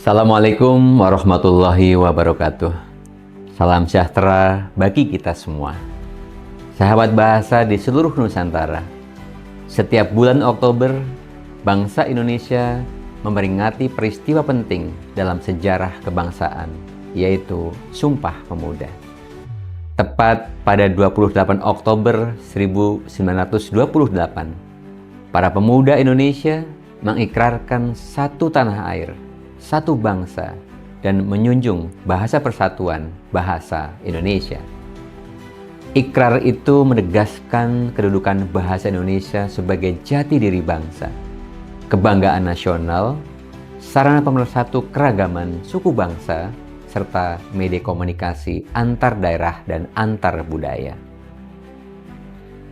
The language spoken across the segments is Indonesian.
Assalamualaikum warahmatullahi wabarakatuh. Salam sejahtera bagi kita semua. Sahabat bahasa di seluruh Nusantara. Setiap bulan Oktober, bangsa Indonesia memperingati peristiwa penting dalam sejarah kebangsaan, yaitu Sumpah Pemuda. Tepat pada 28 Oktober 1928, para pemuda Indonesia mengikrarkan satu tanah air, satu bangsa, dan menjunjung bahasa persatuan, bahasa Indonesia. Ikrar itu menegaskan kedudukan bahasa Indonesia sebagai jati diri bangsa, kebanggaan nasional, sarana pemersatu keragaman suku bangsa, serta media komunikasi antar daerah dan antar budaya.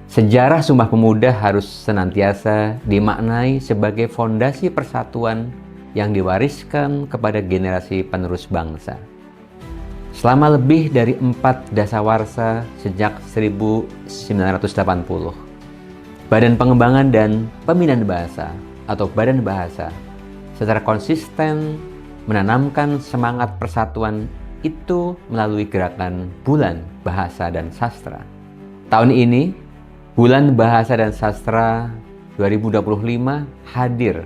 Sejarah Sumpah Pemuda harus senantiasa dimaknai sebagai fondasi persatuan yang diwariskan kepada generasi penerus bangsa. Selama lebih dari 4 dasawarsa sejak 1980, Badan Pengembangan dan Pembinaan Bahasa atau Badan Bahasa secara konsisten menanamkan semangat persatuan itu melalui gerakan Bulan Bahasa dan Sastra. Tahun ini, Bulan Bahasa dan Sastra 2025 hadir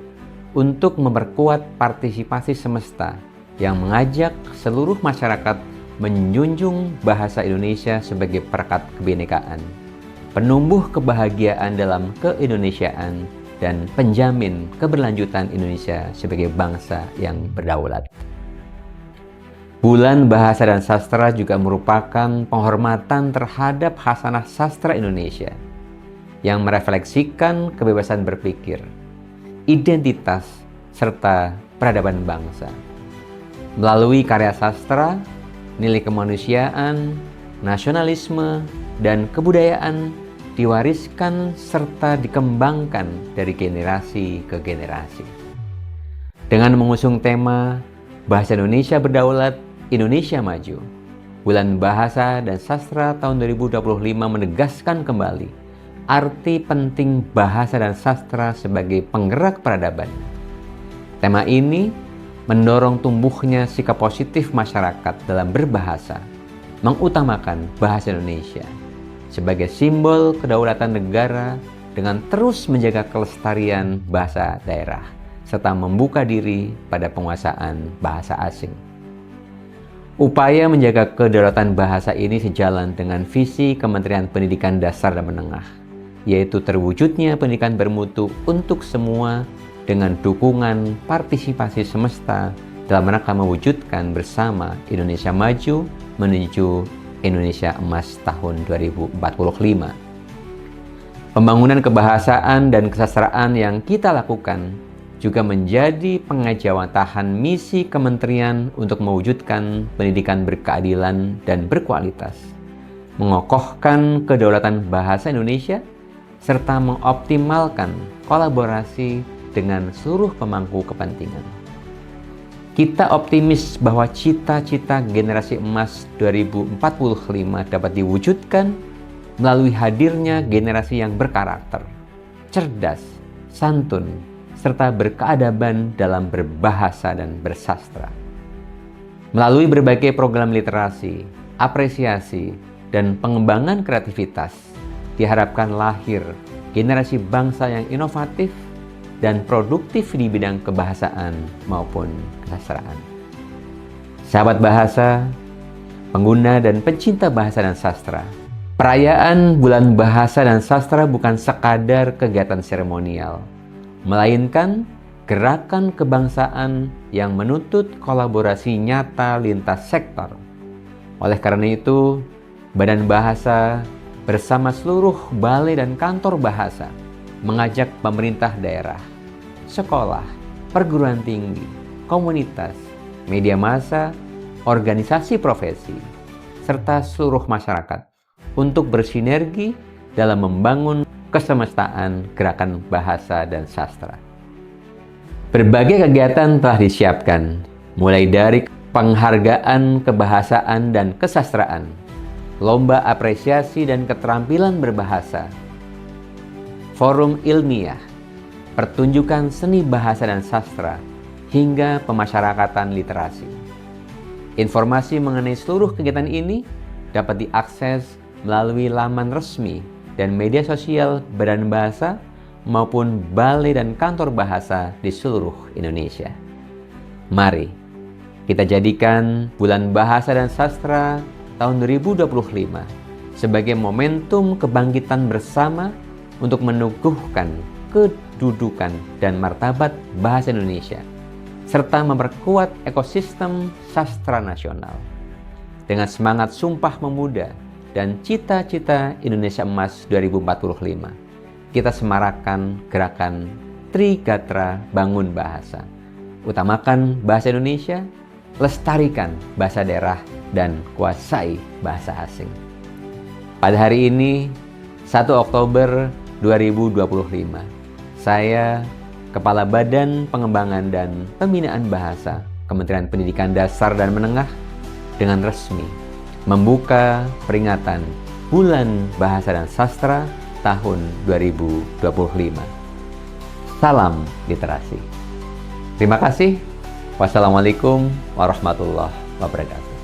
untuk memperkuat partisipasi semesta yang mengajak seluruh masyarakat menjunjung bahasa Indonesia sebagai perekat kebinekaan, penumbuh kebahagiaan dalam keindonesiaan, dan penjamin keberlanjutan Indonesia sebagai bangsa yang berdaulat. Bulan Bahasa dan Sastra juga merupakan penghormatan terhadap khasanah sastra Indonesia yang merefleksikan kebebasan berpikir, identitas, serta peradaban bangsa. Melalui karya sastra, nilai kemanusiaan, nasionalisme, dan kebudayaan diwariskan serta dikembangkan dari generasi ke generasi. Dengan mengusung tema Bahasa Indonesia Berdaulat, Indonesia Maju, Bulan Bahasa dan Sastra tahun 2025 menegaskan kembali arti penting bahasa dan sastra sebagai penggerak peradaban. Tema ini mendorong tumbuhnya sikap positif masyarakat dalam berbahasa, mengutamakan bahasa Indonesia sebagai simbol kedaulatan negara dengan terus menjaga kelestarian bahasa daerah, serta membuka diri pada penguasaan bahasa asing. Upaya menjaga kedaulatan bahasa ini sejalan dengan visi Kementerian Pendidikan Dasar dan Menengah, yaitu terwujudnya pendidikan bermutu untuk semua dengan dukungan partisipasi semesta dalam rangka mewujudkan bersama Indonesia Maju menuju Indonesia Emas tahun 2045. Pembangunan kebahasaan dan kesastraan yang kita lakukan juga menjadi pengajawantahan misi kementerian untuk mewujudkan pendidikan berkeadilan dan berkualitas, mengokohkan kedaulatan bahasa Indonesia, serta mengoptimalkan kolaborasi dengan seluruh pemangku kepentingan. Kita optimis bahwa cita-cita generasi emas 2045 dapat diwujudkan melalui hadirnya generasi yang berkarakter, cerdas, santun, serta berkeadaban dalam berbahasa dan bersastra. Melalui berbagai program literasi, apresiasi, dan pengembangan kreativitas, diharapkan lahir generasi bangsa yang inovatif dan produktif di bidang kebahasaan maupun kesastraan. Sahabat bahasa, pengguna dan pencinta bahasa dan sastra, perayaan Bulan Bahasa dan Sastra bukan sekadar kegiatan seremonial, melainkan gerakan kebangsaan yang menuntut kolaborasi nyata lintas sektor. Oleh karena itu, Badan Bahasa bersama seluruh balai dan kantor bahasa mengajak pemerintah daerah, sekolah, perguruan tinggi, komunitas, media massa, organisasi profesi, serta seluruh masyarakat untuk bersinergi dalam membangun kesemestaan gerakan bahasa dan sastra. Berbagai kegiatan telah disiapkan, mulai dari penghargaan kebahasaan dan kesastraan, lomba apresiasi dan keterampilan berbahasa, forum ilmiah, pertunjukan seni bahasa dan sastra, hingga pemasyarakatan literasi. Informasi mengenai seluruh kegiatan ini dapat diakses melalui laman resmi dan media sosial Badan Bahasa maupun balai dan kantor bahasa di seluruh Indonesia. Mari kita jadikan Bulan Bahasa dan Sastra tahun 2025 sebagai momentum kebangkitan bersama untuk meneguhkan kedudukan dan martabat bahasa Indonesia, serta memperkuat ekosistem sastra nasional. Dengan semangat Sumpah Pemuda dan cita-cita Indonesia Emas 2045, kita semarakan gerakan Trigatra Bangun Bahasa. Utamakan bahasa Indonesia, lestarikan bahasa daerah, dan kuasai bahasa asing. Pada hari ini, 1 Oktober 2025, saya, Kepala Badan Pengembangan dan Pembinaan Bahasa Kementerian Pendidikan Dasar dan Menengah, dengan resmi membuka peringatan Bulan Bahasa dan Sastra tahun 2025. Salam literasi. Terima kasih. Wassalamualaikum warahmatullahi wabarakatuh.